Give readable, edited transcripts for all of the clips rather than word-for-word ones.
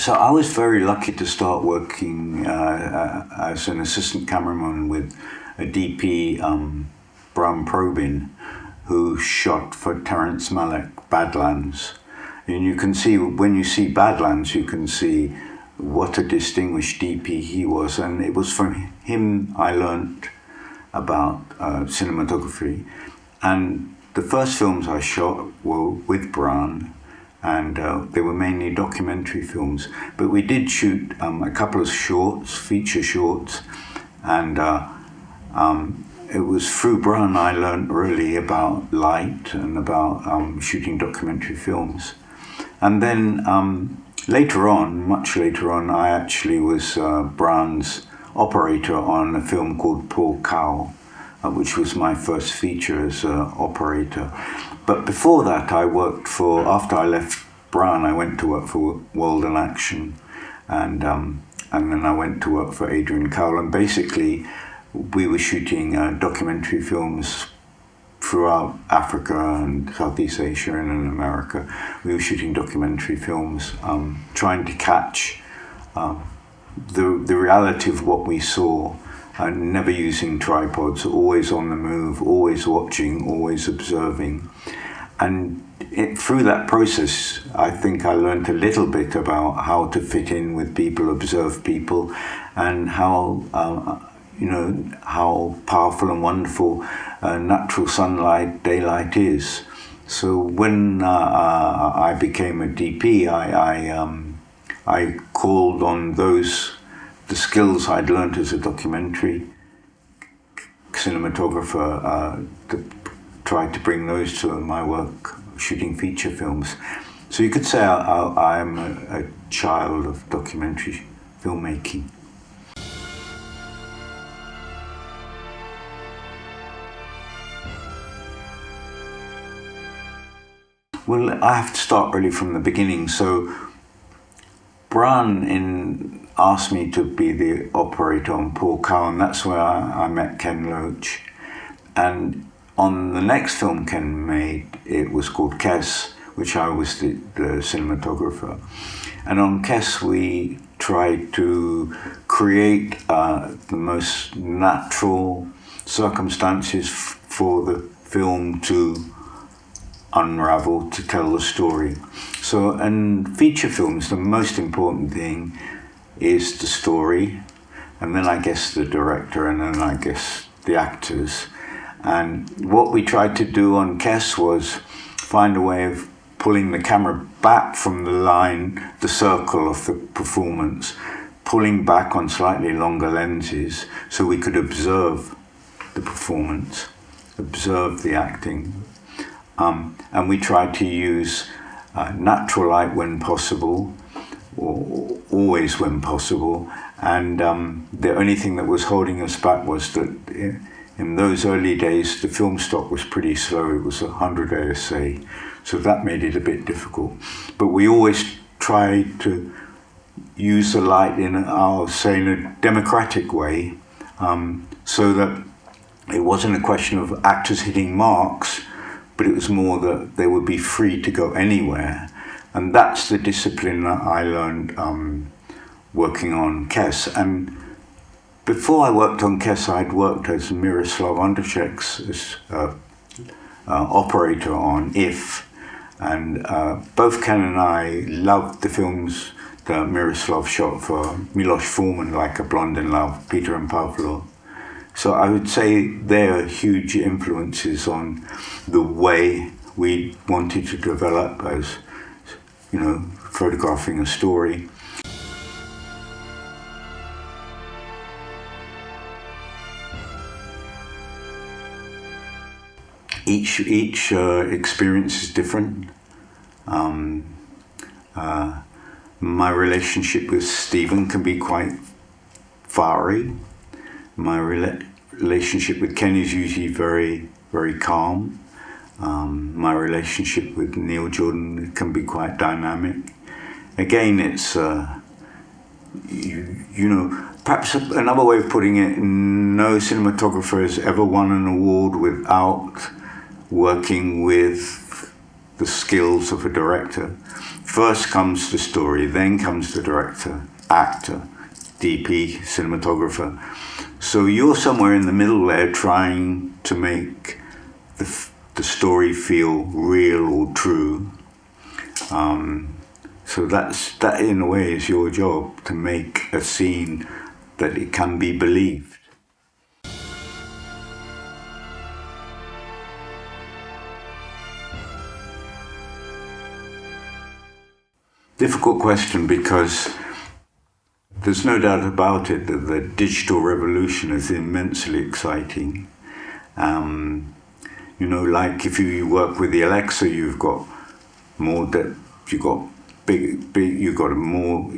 So I was very lucky to start working as an assistant cameraman with a DP, Bram Probyn, who shot for Terrence Malick Badlands. And you can see, when you see Badlands, you can see what a distinguished DP he was. And it was from him I learned about cinematography. And the first films I shot were with Bram, and they were mainly documentary films. But we did shoot a couple of shorts, feature shorts, and it was through Bram I learned really about light and about shooting documentary films. And then later on, much later on, I actually was Bram's operator on a film called Paul Cow, which was my first feature as operator. But before that, after I left Bram, I went to work for World and Action, and then I went to work for Adrian Cowell. And basically, we were shooting documentary films throughout Africa and Southeast Asia and in America. We were shooting documentary films, trying to catch the reality of what we saw, never using tripods, always on the move, always watching, always observing. And through that process, I think I learned a little bit about how to fit in with people, observe people, and how how powerful and wonderful natural sunlight, daylight is. So when I became a DP, I called on the skills I'd learned as a documentary cinematographer to try to bring those to my work shooting feature films. So you could say I'm a child of documentary filmmaking. Well, I have to start really from the beginning. So Bram asked me to be the operator on Paul Cow, and that's where I met Ken Loach. And on the next film Ken made, it was called Kes, which I was the cinematographer. And on Kes, we tried to create the most natural circumstances for the film to unravel, to tell the story. So in feature films, the most important thing is the story, and then I guess the director, and then I guess the actors. And what we tried to do on Kes was find a way of pulling the camera back from the line, the circle of the performance, pulling back on slightly longer lenses so we could observe the performance, observe the acting. And we tried to use natural light when possible, or always when possible. And the only thing that was holding us back was that in those early days, the film stock was pretty slow. It was 100 ASA, so that made it a bit difficult. But we always tried to use the light in a democratic way, so that it wasn't a question of actors hitting marks, but it was more that they would be free to go anywhere. And that's the discipline that I learned working on Kes. And before I worked on Kes, I'd worked as Miroslav Ondrzejczyk's operator on If. And both Ken and I loved the films that Miroslav shot for Milos Forman, like A Blonde in Love, Peter and Pavlo. So I would say they're huge influences on the way we wanted to develop as, photographing a story. Each experience is different. My relationship with Stephen can be quite fiery. My relationship with Ken is usually very, very calm. My relationship with Neil Jordan can be quite dynamic. Again, it's, perhaps another way of putting it, no cinematographer has ever won an award without working with the skills of a director. First comes the story, then comes the director, actor, DP, cinematographer. So you're somewhere in the middle there trying to make the story feel real or true. So that in a way is your job, to make a scene that it can be believed. Difficult question, because there's no doubt about it that the digital revolution is immensely exciting. You know, like if you work with the Alexa, you've got more depth, you've got you've got a more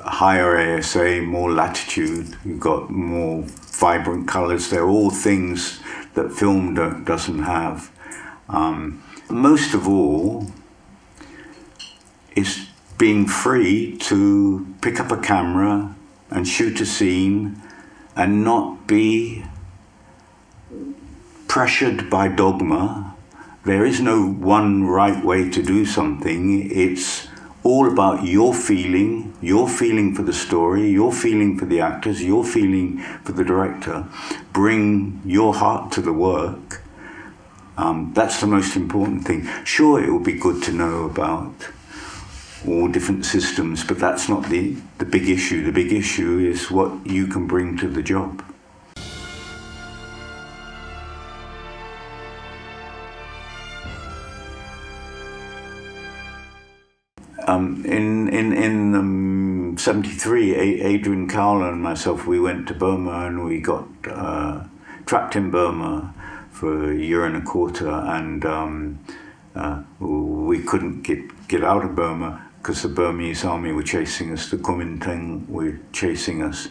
higher ASA, more latitude, you've got more vibrant colors. They're all things that film doesn't have. Most of all, is being free to pick up a camera and shoot a scene and not be pressured by dogma. There is no one right way to do something. It's all about your feeling for the story, your feeling for the actors, your feeling for the director. Bring your heart to the work. That's the most important thing. Sure, it would be good to know about all different systems, but that's not the big issue. The big issue is what you can bring to the job. In 73, Adrian, Karol and myself, we went to Burma, and we got trapped in Burma for a year and a quarter, and we couldn't get out of Burma because the Burmese army were chasing us, the Kuomintang were chasing us,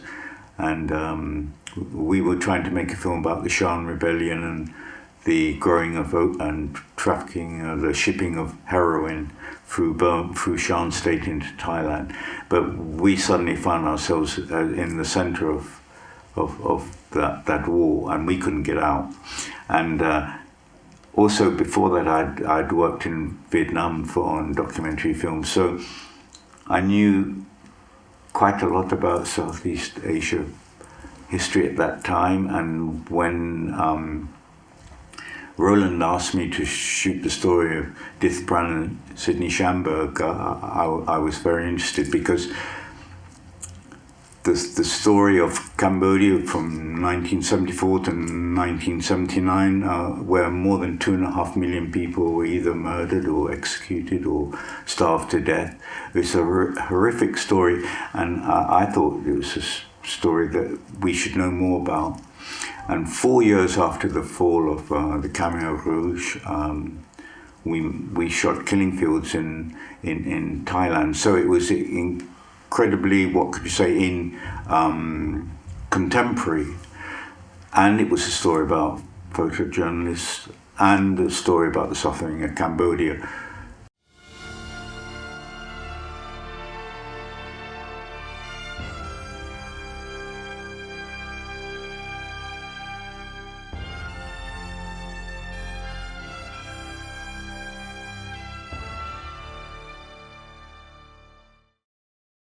and we were trying to make a film about the Shan Rebellion and the growing of and trafficking, the shipping of heroin through Shan State into Thailand. But we suddenly found ourselves in the center of that war, and we couldn't get out. And also before that, I'd worked in Vietnam on documentary films, so I knew quite a lot about Southeast Asia history at that time. And when Roland asked me to shoot the story of Dith Pran and Sidney Schamberg, I was very interested, because the story of Cambodia from 1974 to 1979, where more than 2.5 million people were either murdered or executed or starved to death. It's a horrific story, and I thought it was a story that we should know more about. And 4 years after the fall of the Khmer Rouge, we shot Killing Fields in Thailand. So it was incredibly, what could you say, contemporary. And it was a story about photojournalists and a story about the suffering of Cambodia.